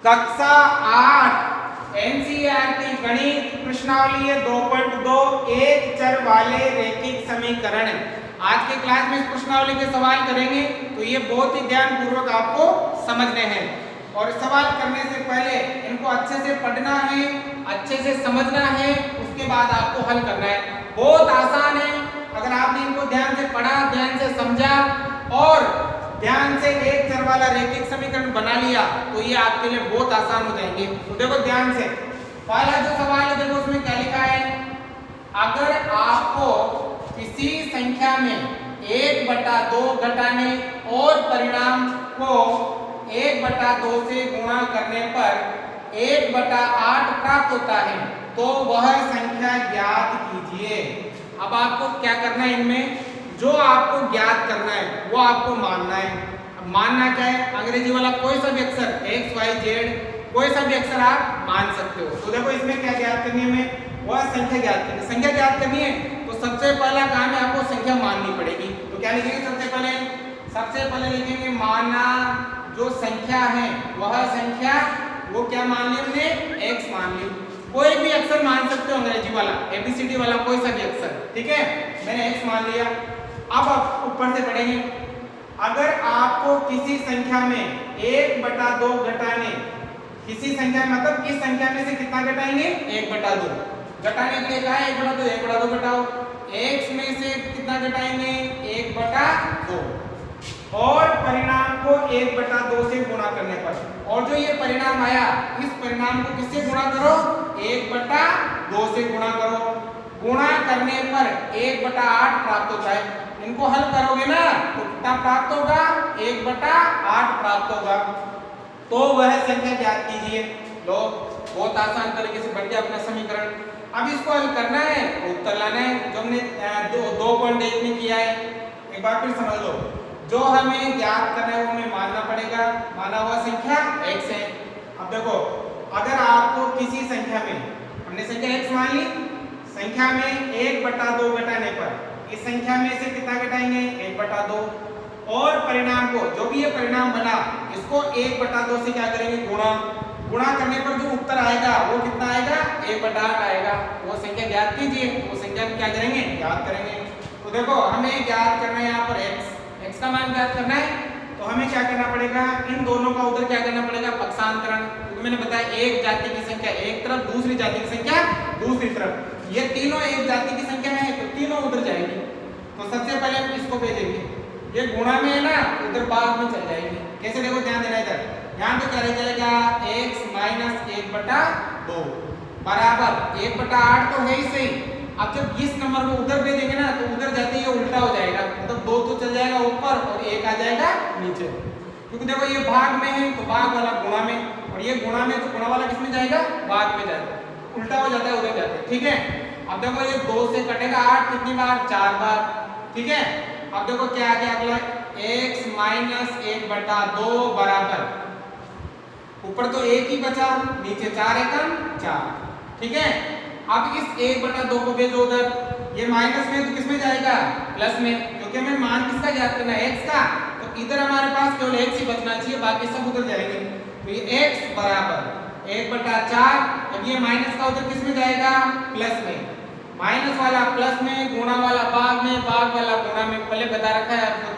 कक्षा 8 एनसीईआरटी गणित प्रश्नावली 2.2 एक चर वाले रैखिक समीकरण। आज के क्लास में इस प्रश्नावली के सवाल करेंगे, तो ये बहुत ही ध्यानपूर्वक आपको समझने हैं। और सवाल करने से पहले इनको अच्छे से पढ़ना है, अच्छे से समझना है, उसके बाद आपको हल करना है। बहुत आसान है, अगर आपने इनको ध्यान से पढ़ा, ध्यान से समझा और ध्यान से एक चर वाला रैखिक समीकरण बना लिया तो ये आपके लिए बहुत आसान हो जाएंगे। तो देखो ध्यान से, पहला जो सवाल है देखो उसमें क्या लिखा है। अगर आपको किसी संख्या में 1/2 घटाने और परिणाम को 1/2 से गुणा करने पर 1/8 प्राप्त होता है तो वह संख्या ज्ञात कीजिए। अब आपको क्या करना है, इनमें जो आपको ज्ञात करना है वो आपको मानना है। अब मानना क्या है, अंग्रेजी वाला कोई सा भी अक्षर x y z कोई सा भी अक्षर आप मान सकते हो। तो देखो इसमें क्या ज्ञात करनी है, हमें वह संख्या ज्ञात करनी है। संख्या ज्ञात करनी है तो सबसे पहला काम है आपको संख्या माननी पड़ेगी। तो क्या लिखेंगे सबसे पहले लिखेंगे माना जो संख्या है वह संख्या, वो क्या मान ली हमने, x मान ली। कोई भी अक्षर मान सकते हो, अंग्रेजी वाला एबीसीडी वाला कोई सा भी अक्षर, ठीक है, मैंने x मान लिया। अब आप ऊपर से पढ़ेंगे, अगर आपको किसी संख्या में 1/2 घटाने, किसी संख्या मतलब इस संख्या में से कितना घटाएंगे, 1/2 घटाने के लिए कहा है 1/2 घटाओ। x में से कितना घटाएंगे, 1/2 और परिणाम को 1/2 से गुणा करने पर, और जो ये परिणाम आया इस परिणाम को किससे गुणा करो, 1/2 से गुणा करो। गुणा करने पर 1/8 प्राप्त होता है। इनको हल करोगे ना तो कितना प्राप्त होगा, 1/8 प्राप्त होगा। तो वह संख्या ज्ञात कीजिए। लो बहुत आसान तरीके से बन गया अपना समीकरण। अब इसको हल करना है, उत्तर लाना है, जो हमने 2.1 में किया है। एक बार फिर समझ लो, जो हमें ज्ञात करना है वो हमें मानना पड़ेगा, माना हुआ संख्या x है। अब देखो, अगर आपको किसी संख्या में, हमने संख्या x मान ली, संख्या में 1/2 घटाने पर इस संख्या में से कितना घटाएंगे, 1/2 और परिणाम को, जो भी ये परिणाम बना इसको 1/2 से क्या करेंगे, गुणा करने पर जो उत्तर आएगा वो कितना आएगा, 1/8 आएगा। वो संख्या ज्ञात कीजिए। वो संख्या क्या करेंगे, ज्ञात करेंगे। तो देखो हमें ज्ञात करना है यहाँ पर x का मान ज्ञात करना है, तो हमें क्या करना पड़ेगा, इन दोनों का उधर क्या करना पड़ेगा, पक्षांतरण। क्योंकि मैंने बताया एक जाति की संख्या एक तरफ, दूसरी जाति की संख्या दूसरी तरफ, ये तीनों एक जाति की संख्या है तो तीनों उधर जाएंगे। तो सबसे पहले हम इसको भेजेंगे, ये गुणा में है ना, उधर बाद में चल जाएंगे। कैसे, देखो ध्यान देना इधर, यहाँ पे क्या रह जाएगा, x - 1/2 बराबर 1/8 तो है ही सही। अब जब इस नंबर को उधर भेजेंगे ना तो उधर जाते ही उल्टा हो जाएगा, मतलब 2 तो चल जाएगा ऊपर और 1 आ जाएगा नीचे। क्योंकि देखो ये भाग में है तो भाग वाला गुणा में, और ये गुणा में तो गुणा वाला किसमें जाएगा, भाग में जाएगा, उल्टा हो जाता है, उधर जाता है, ठीक है। अब देखो ये 2 से कटेगा 8 कितनी बार, 4 बार, ठीक है। अब देखो क्या आ गया अगला, x - 1/2 बराबर, ऊपर तो 1 ही बचा, नीचे 4 एकम 4, ठीक है। अब इस 1/2 को भेजो उधर, ये माइनस में तो किसमें जाएगा, प्लस में, क्योंकि हमें मान किसका ज्ञात करना है, x का। तो इधर हमारे पास केवल x ही बचना चाहिए, बाकी सब उधर जाएंगे। तो ये x बराबर 1/4, अब ये माइनस का उधर किसमें जाएगा, प्लस में, माइनस वाला प्लस में, गुणा वाला भाग में, भाग वाला गुणा में, पहले बता रखा है आपको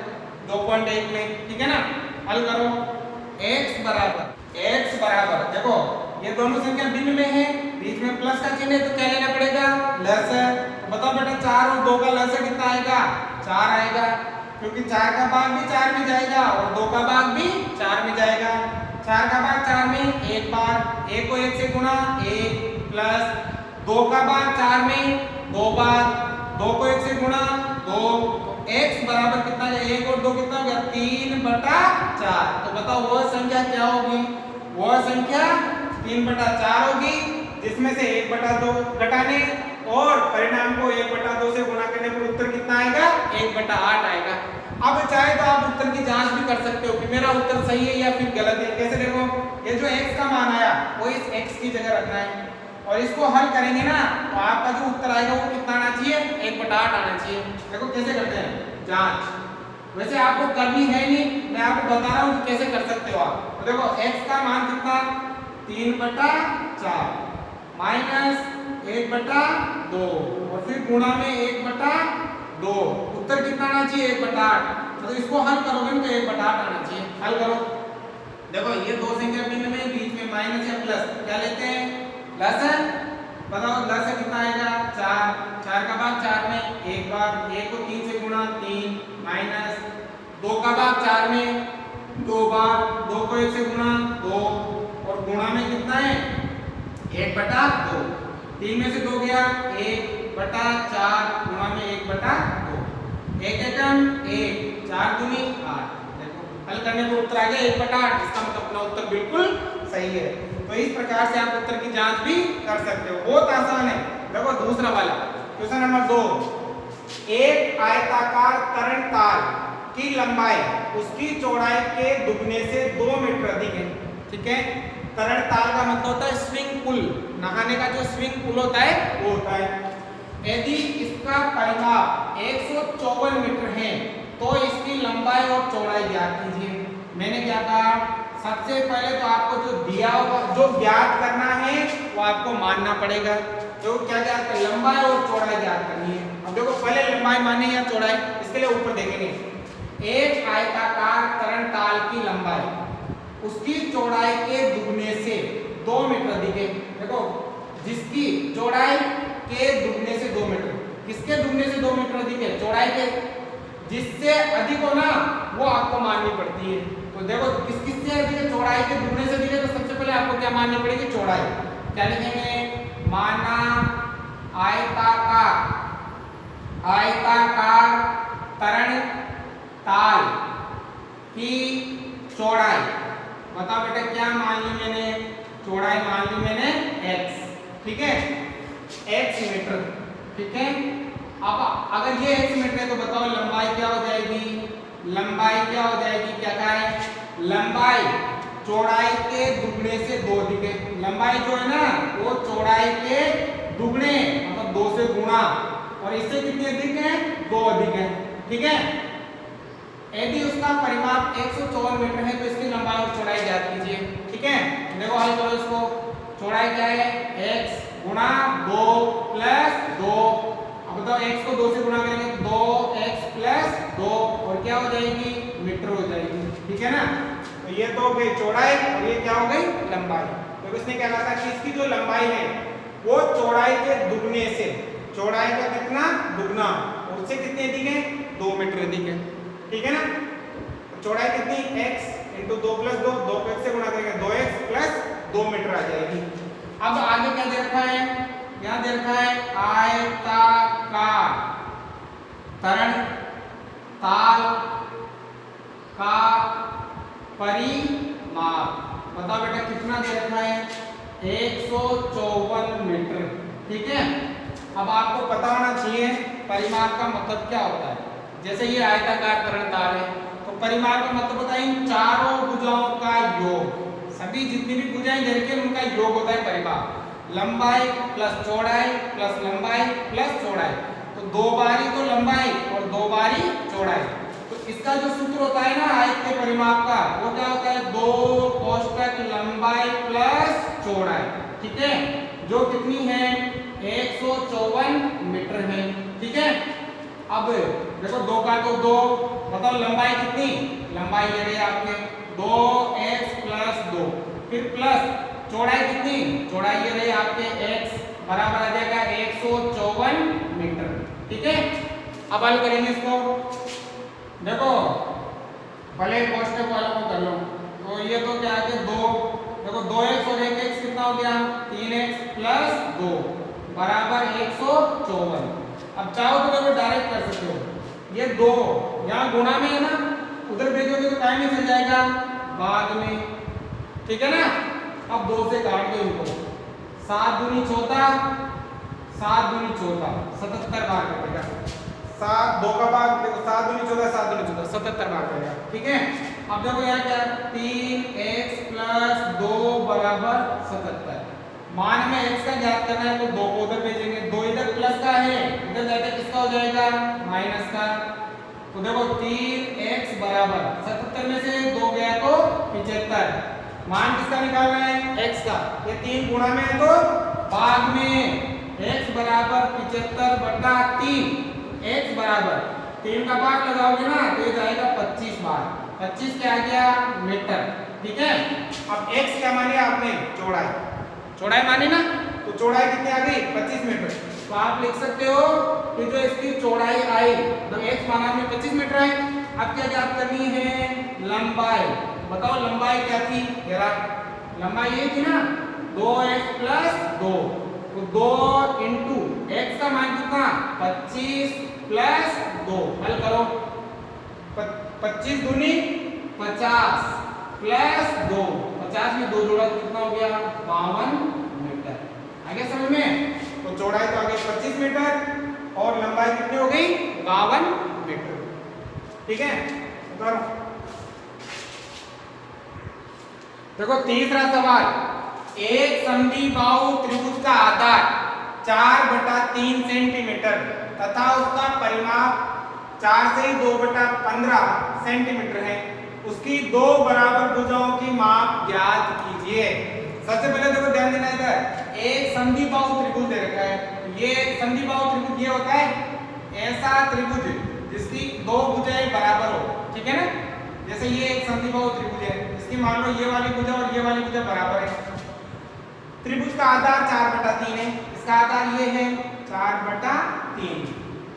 2.1 में, ठीक है ना। हल करो, x बराबर देखो ये दोनों संख्या भिन्न में है, बीच में प्लस का चिन्ह है तो क्या लेना पड़ेगा, लसर। तो बताओ बेटा 4 और 2 का लसर कितना आएगा, 4 आएगा, क्योंकि 4 का भाग भी 4 में जाएगा और 2 का भाग भी 4 में जाएगा। 4 का भाग 4 में 1 बार, 1 को 1 से गुणा 1 प्लस 2 का भाग 4 में 2 बार, 2 को 1 से गुणा 2, x बराबर कितना है, 1 और 2 कितना हो गया, 3/4। तो बताओ वह संख्या क्या होगी, वह संख्या 3/4 होगी, जिसमें से 1/2 घटाने और परिणाम को 1/2 से गुणा करने पर उत्तर कितना आएगा, 1/8 आएगा। अब चाहे तो आप उत्तर की जांच भी कर सकते हो कि मेरा उत्तर सही है या फिर गलत है। कैसे, देखो ये जो x का मान आया वो इस x की जगह रखना है और इसको हल करेंगे ना तो आपका जो उत्तर आएगा वो कितना आना चाहिए, 1/8 आना चाहिए। देखो कैसे करते हैं जांच, वैसे आपको करनी है नहीं, मैं आपको बता रहा हूँ कि कैसे कर सकते हो आप। तो देखो x का मान कितना 3/4 माइनस 1/2 और फिर गुणा में 1/2। उत्तर कितना आना चाहिए 1/8। तो इसको हल करोगे ना तो 1/8 आना चाहिए। हल करो, देखो ये दो संख्या भिन्न में बीच में माइनस या प्लस क्या लेते हैं प्लस है। बताओ प्लस से कितना आएगा 4, 4 का भाग 4 में एक बार, 1 को 3 से गुणा 3 माइनस 2 का भाग 4 में 2 बार, 2 को 1 से गुणा 2 और गुणा में कितना है 1/2। 3 में से 2 गया 1/4 गुणा में 1/2। 1 एकम 1, 4 दूनी 8। देखो हल करने पर उत्तर आ गया 1/8। इसका मतलब अपना उत्तर बिल्कुल सही है। तो इस प्रकार से आप उत्तर की जांच भी कर सकते हो, बहुत आसान है। देखो दूसरा वाला क्वेश्चन नंबर 2। एक आयताकार तरण ताल की लंबाई उसकी चौड़ाई के दुगने से 2 मीटर अधिक है। ठीक है, तरण ताल का मतलब होता है स्विमिंग पूल, नहाने का जो स्विमिंग पूल होता है वो होता है। यदि इसका परिमाप 154 मीटर है तो इसकी लंबाई और चौड़ाई ज्ञात कीजिए। मैंने क्या कहा, सबसे पहले तो आपको जो दिया होगा जो ज्ञात करना है वो आपको मानना पड़ेगा। तो क्या ज्ञात कर, लंबाई और चौड़ाई ज्ञात करनी है। अब देखो पहले लंबाई माने या चौड़ाई, इसके लिए ऊपर देखेंगे। एक आयताकार तरण ताल की लंबाई उसकी चौड़ाई के दुगने से 2 मीटर अधिक है। देखो जिसकी चौड़ाई के दुगने से 2 मीटर, किसके दुगने से 2 मीटर अधिक है चौड़ाई के, जिससे अधिक हो ना वो आपको माननी पड़ती है। तो देखो किससे अधिक है, चौड़ाई के दुगने से अधिक है, तो सबसे पहले आपको क्या माननी पड़ेगी चौड़ाई। क्या लिखेंगे, माना आयताकार तरण ताल की चौड़ाई। बताओ बेटा क्या मान ली मैंने, चौड़ाई मान ली मैंने x। ठीक है, x मीटर। ठीक है, अब अगर ये x मीटर है तो बताओ लंबाई क्या हो जाएगी, लंबाई क्या हो जाएगी, क्या कहा है, लंबाई चौड़ाई के दुगने से 2 अधिक है। लंबाई जो है ना वो चौड़ाई के दुगने मतलब 2 से गुणा, और इससे कितनी अधिक है 2 अधिक है। ठीक है, यदि उसका परिमाप 154 मीटर है तो इसकी लंबाई और चौड़ाई ज्ञात कीजिए। ठीक है, देखो हल करो इसको। चौड़ाई क्या है x गुणा 2 प्लस 2। अब बताओ x को 2 से गुणा करेंगे 2x प्लस 2 और क्या हो जाएगी मीटर हो जाएगी। ठीक है ना, तो ये तो हो गई चौड़ाई और ये क्या हो गई लंबाई। तो इसने क्या कहा था कि इसकी जो लंबाई है वो चौड़ाई के दुगने से, चौड़ाई का कितना दुगना, और उससे कितनी अधिक है 2 मीटर अधिक है। ठीक है ना, तो चौड़ाई कितनी x इंटू 2 प्लस 2, 2 को x से गुणा करेंगे 2x प्लस 2 मीटर आ जाएगी। अब आगे क्या दे रखा है, यहाँ दे रखा है आयताकार तरण ताल का परिमाप। बताओ बेटा कितना दे रखा है 154 मीटर। ठीक है, अब आपको पता होना चाहिए परिमाप का मतलब क्या होता है। जैसे ये आयताकार तरण ताल है तो परिमाप का मतलब होता है इन चारों भुजाओं का योग, सभी जितनी भी भुजाएं दे रखी हैं उनका योग होता है परिमाप। लंबाई प्लस चौड़ाई प्लस लंबाई प्लस चौड़ाई, तो 2 बारी तो लंबाई और 2 बारी चौड़ाई। तो इसका जो सूत्र होता है ना आयत के परिमाप का वो क्या होता है 2 कोष्टक लंबाई प्लस चौड़ाई। ठीक है, जो कितनी है 154 मीटर है। ठीक है, अब देखो 2 का तो 2, बताओ लंबाई कितनी, लंबाई ये रही आपके 2x प्लस 2, फिर प्लस चौड़ाई कितनी, चौड़ाई ये रही आपके x बराबर आ जाएगा 154 मीटर। ठीक है, अब हल करेंगे इसको। देखो भले कोष्टक वालों को कर लो, तो ये तो क्या है 2, देखो 2x और 1x कितना हो गया 3x प्लस 2 बराबर 154। अब चाहो तो देखो डायरेक्ट कर सकते हो, ये 2 यहाँ गुणा में है ना, उधर भेजोगे तो टाइम नहीं चल जाएगा बाद में। ठीक है ना, अब 2 से काट दो इनको, 7 दूनी 14, 7 दूनी 14 77 बार कटेगा। 7 2 का भाग देखो 7 दूनी 14, 7 दूनी 14 77 बार कटेगा। ठीक है, अब देखो यहाँ क्या 3x प्लस 2 बराबर 77। मान में x का ज्ञात करना है तो 2 को उधर भेजेंगे, 2 इधर प्लस का है, इधर जाके किसका हो जाएगा माइनस का। तो देखो 3x बराबर 77 में से 2 गया तो 75 मान किसका निकालना है? x का। ये 3 गुणा में है तो भाग में x बराबर 75/3। x बराबर 3 का भाग लगाओगे ना तो ये जाएगा 25 बार। 25 क्या आ गया? मीटर। ठीक है। अब x क्या माने आपने? चौड़ाई। चौड़ाई माने ना, तो चौड़ाई कितनी आ गई? 25 मीटर। तो आप लिख सकते हो कि जो इसकी चौड़ाई आई तो x माना हमने 25 मीटर है। अब क्या ज्ञात करनी है? लंबाई। बताओ लंबाई क्या थी? जरा लंबाई ये थी ना 2x + 2। तो 2 × x का मान कितना? 25 + 2। हल करो। 25 दूनी 50 + 2। 50 में 2 जोड़ा तो कितना हो गया? 52 मीटर। आ गया समझ में? तो चौड़ाई तो आ गई 25 मीटर और लंबाई कितनी हो गई? 52 मीटर। ठीक है। तो देखो तीसरा सवाल, एक समद्विबाहु त्रिभुज का आधार 4/3 सेंटीमीटर तथा उसका परिमाप 4 से 2/15 सेंटीमीटर है। उसकी 2 बराबर भुजाओं की माप ज्ञात कीजिए। सबसे पहले देखो ध्यान देना, इधर एक समद्विबाहु त्रिभुज दे रखा है। ये समद्विबाहु त्रिभुज ये होता है ऐसा त्रिभुज जिसकी 2 भुजाएं बराबर हो। ठीक है ना? जैसे ये एक समद्विबाहु त्रिभुज है, इसकी मान लो ये वाली भुजा और ये वाली भुजा बराबर है। त्रिभुज का आधार 4/3 है। इसका आधार ये है 4/3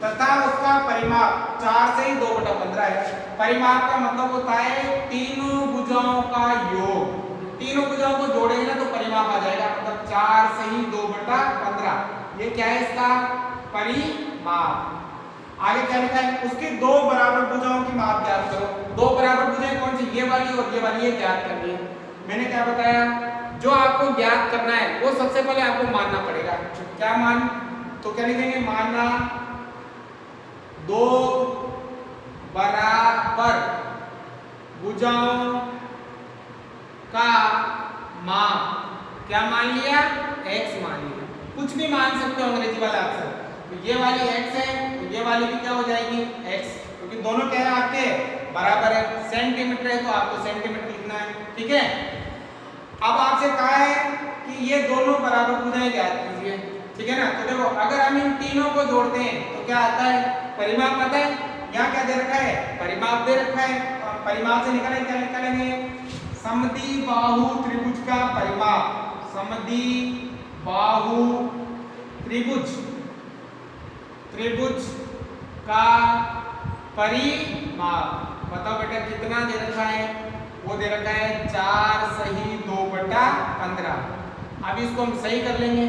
तथा उसका परिमाप 4 से 2/15 है। परिमाप का मतलब होता है तीनों भुजाओं का योग। तीनों भुजाओं को जोड़ेंगे ना तो परिमाप आ जाएगा, मतलब 4 से 2/15। ये क्या है? इसका परिमाप। आगे क्या लिखा है? उसकी 2 बराबर भुजाओं की माप ज्ञात करो। 2 बराबर भुजाएं कौन सी? ये वाली और ये वाली, ये ज्ञात करनी है। मैंने क्या बताया? जो आपको ज्ञात करना है वो सबसे पहले आपको मानना पड़ेगा। क्या मान? तो क्या लिखेंगे? मानना 2 बराबर भुजाओं का माप। क्या मान लिया? x मान लिया। कुछ भी मान सकते हो अंग्रेजी वाला अक्षर। तो ये वाली x है तो ये वाली भी क्या हो जाएगी? x, क्योंकि दोनों क्या है आपके? बराबर है। सेंटीमीटर है तो आपको सेंटीमीटर लिखना है। ठीक है। अब आपसे कहा है कि ये दोनों बराबर भुजाएं ज्ञात कीजिए। ठीक है ना? तो देखो अगर हम इन तीनों को जोड़ते हैं तो क्या आता है? परिमाप आता है। यहाँ क्या दे रखा है? परिमाप दे रखा है। परिमाप से निकालेंगे, क्या निकालेंगे? समद्विबाहु त्रिभुज का परिमाप। समद्विबाहु त्रिभुज का परिमाप। बताओ बेटा कितना दे रखा है? वो दे रखा है 4 सही 2/15। अब इसको हम सही कर लेंगे।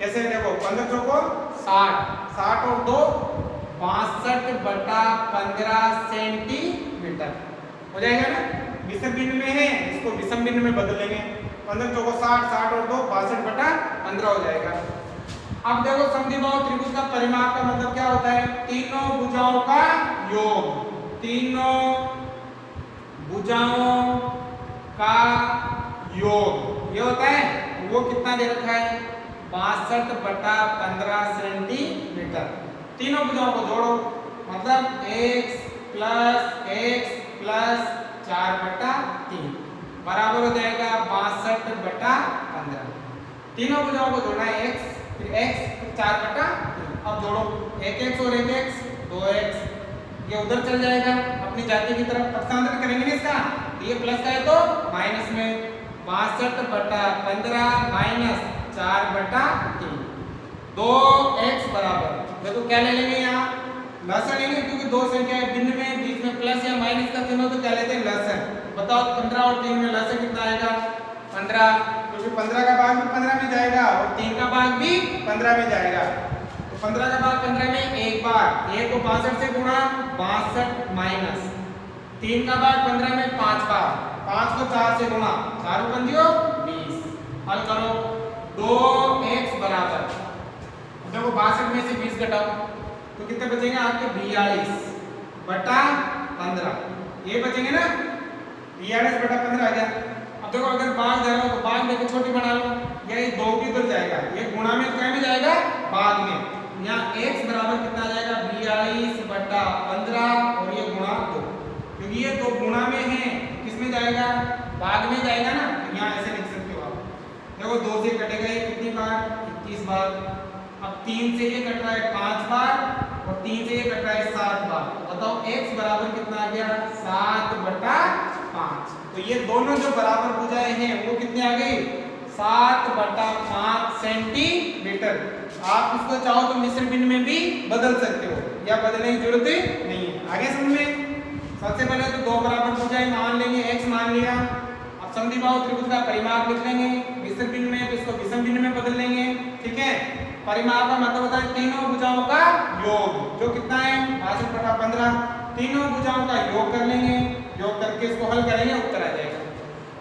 कैसे? देखो 15 चौको 60, 60 और 2 62/15 सेंटीमीटर हो जाएगा ना? विषम भिन्न में है, इसको विषम भिन्न में बदल लेंगे। 15 चौको 60, 60 और 2 62/15 हो जाएगा। अब देखो समद्विबाहु त्रिभुज का परिमाप का मतलब क्या होता है? तीनों भुजाओं का योग। तीनों भुजाओं का योग ये होता है। वो कितना दे रखा है? 62/15 सेंटीमीटर। तीनों भुजाओं को जोड़ो, मतलब x + 4/3 बराबर हो जाएगा 62/15। तीनों भुजाओं को जोड़ना है x, फिर x, फिर 4/3। अब जोड़ो, एक x और एक x 2x। ये उधर चल जाएगा अपनी जाति की तरफ। पक्षांतर करेंगे ना इसका, तो ये प्लस का है तो माइनस में 62/15 माइनस 4/3। 2x बराबर, देखो क्या ले लेंगे? यहाँ लसन लेंगे क्योंकि 2 संख्या है भिन्न में, बीच में प्लस या माइनस का चिन्ह, तो क्या लेते हैं? लसन। बताओ 15 और 3 में लसन कितना आएगा? 15, क्योंकि 15 का भाग भी 15 में जाएगा और 3 का भाग भी 15 में जाएगा। तो 15 का भाग 15 में एक बार, 1 को 62 से गुणा 62 माइनस 3 का भाग 15 में 5 बार, 5 को 4 से गुणा 4 × 20। हल करो। 2x बराबर, देखो 62 में से 20 घटाओ तो कितने बचेंगे आपके? 42/15। ये बचेंगे ना? 42/15 आ गया। अब देखो अगर भाग दे रहा हो तो भाग देके छोटी बना लो, ये 2 भी उधर जाएगा, ये गुणा में क्या में जाएगा? भाग में। यहाँ x बराबर कितना आ जाएगा? 42/15 और ये गुणा 2, क्योंकि ये 2 गुणा में है, किस में जाएगा? भाग में जाएगा ना। देखो 2 से कटेगा ये कितनी बार, 21 बार। अब 3 से ये कट रहा है 5 बार और 3 से ये कट रहा है 7 बार। बताओ x बराबर कितना आ गया, 7/5। तो ये दोनों जो बराबर भुजाएं हैं वो कितनी आ गई, 7/5 सेंटीमीटर। आप इसको चाहो तो मिश्र भिन्न में भी बदल सकते हो या बदलने की जरूरत नहीं है। आगे समझ में, सबसे पहले तो दो बराबर भुजाएं मान लेंगे, x मान लिया। अब समद्विबाहु त्रिभुज का परिमाप लिख लेंगे, मिश्र भिन्न में इसको विषम भिन्न में बदल लेंगे। ठीक है, परिमाप का मतलब होता है तीनों भुजाओं का योग, जो कितना है 62/15। तीनों भुजाओं का योग कर लेंगे, योग करके इसको हल करेंगे, उत्तर आ जाएगा।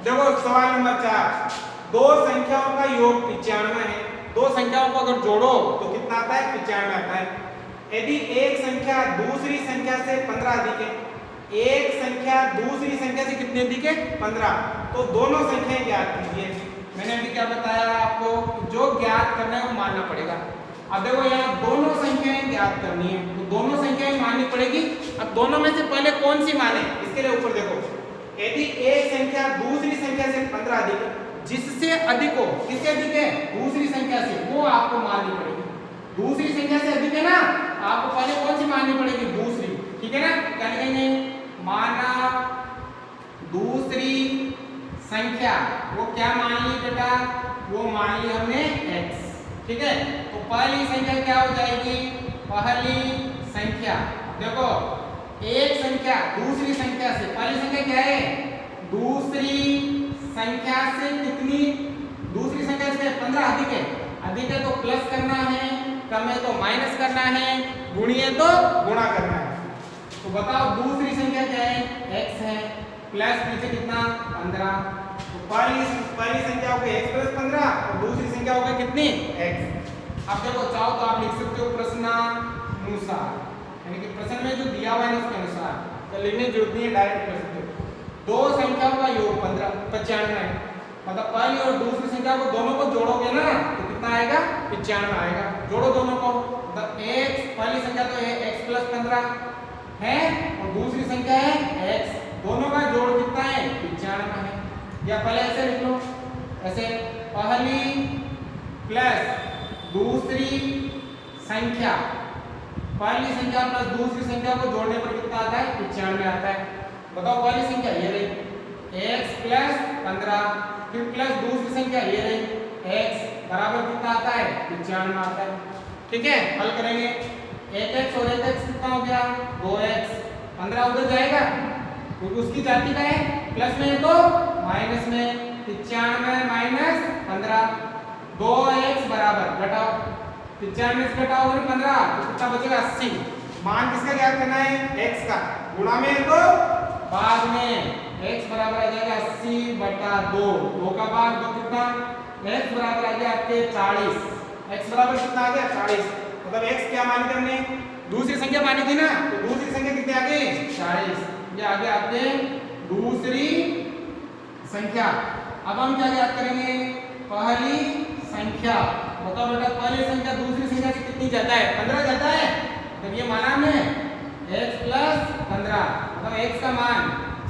देखो सवाल नंबर 4, दो संख्याओं का योग 95 है। दो संख्याओं को अगर जोड़ो तो कितना आता है, 95 आता है। यदि एक संख्या दूसरी संख्या से 15 अधिक है, एक संख्या दूसरी संख्या से कितने अधिक है, 15, तो दोनों संख्याएं ज्ञात कीजिए। मैंने अभी क्या बताया आपको, जो ज्ञात करना है वो मानना पड़ेगा। अब देखो यहाँ दोनों संख्याएं ज्ञात करनी है, तो दोनों संख्याएं माननी पड़ेगी। अब दोनों में से पहले कौन सी माने, इसके लिए ऊपर देखो, यदि एक संख्या दूसरी संख्या से 15 अधिक है, जिससे अधिक हो, किससे अधिक है, दूसरी संख्या से, वो आपको माननी पड़ेगी। दूसरी संख्या से अधिक है ना, आपको पहले कौन सी माननी पड़ेगी, दूसरी। ठीक है ना, क्या लिखेंगे, माना दूसरी संख्या, वो क्या मान ली बेटा, वो मान ली हमने x। ठीक है, तो पहली संख्या क्या हो जाएगी, पहली संख्या। देखो एक संख्या दूसरी संख्या से, पहली संख्या क्या है, दूसरी संख्या से कितनी, दूसरी संख्या से 15 अधिक है, अधिक है तो प्लस करना है, कम है तो माइनस करना है, गुणी है तो गुणा करना है। तो बताओ दूसरी संख्या क्या है, x है, प्लस पीछे कितना 15। तो पहली संख्या हो गई x + 15 और दूसरी संख्या हो गई कितनी, x। अब देखो चाहो तो आप लिख सकते हो प्रश्नानुसार, यानी कि प्रश्न में जो दिया हुआ है उसके अनुसार, तो लिखने की जरूरत नहीं है, डायरेक्ट कर सकते हो। दो संख्याओं का योग 95 है, मतलब पहली और दूसरी संख्या को दोनों को जोड़ोगे ना तो कितना आएगा, 95 आएगा। जोड़ो दोनों को, मतलब x, पहली संख्या तो है x + 15 है और दूसरी संख्या है x, दोनों का जोड़ कितना है, 95 है। या पहले ऐसे लिख लो, ऐसे पहली प्लस दूसरी संख्या, पहली संख्या प्लस दूसरी संख्या को जोड़ने पर कितना आता है, 95 आता है। बताओ पहली संख्या ये रही x + 15, फिर प्लस दूसरी संख्या ये रही x, बराबर कितना आता है, 95 आता है। ठीक है, हल करेंगे, 1x और 1x कितना हो गया, 2x, 15 उधर जाएगा क्योंकि उसकी जाति का है, प्लस में है तो माइनस में, 95 - 15, 2x बराबर, घटाओ 95 से घटाओ 15 तो कितना बचेगा, 80। मान किसका ज्ञात करना है, x का, गुणा में है तो बाद में, x बराबर आ जाएगा 80/2, 2 का भाग 2 कितना, x बराबर आ गया आपके 40, x बराबर कितना आ गया, 40। मतलब x क्या मानी थी हमने, दूसरी संख्या मानी थी ना, तो दूसरी संख्या कितनी आ गई, 40। ये आ गया आपके दूसरी संख्या। अब हम क्या ज्ञात करेंगे, पहली संख्या। बताओ बेटा पहली संख्या दूसरी संख्या से कितनी ज्यादा है, 15 ज्यादा है, तब ये माना हमने x + 15, मतलब x का मान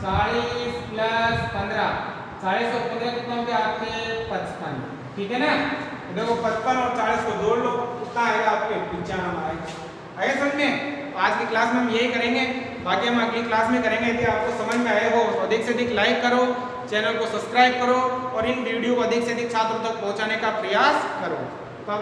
40 + 15, 40 और 15 कितना हो गया आपके 55। ठीक है ना, तो देखो 55 और 40 को जोड़ लो, कितना आएगा आपके 95 आएगा। आगे समझ में, आज की क्लास में हम यही करेंगे, बाकी हम अगली क्लास में करेंगे। यदि आपको समझ में आए हो तो अधिक से अधिक लाइक करो, चैनल को सब्सक्राइब करो और इन वीडियो को अधिक से अधिक छात्रों तक पहुंचाने का प्रयास करो। तब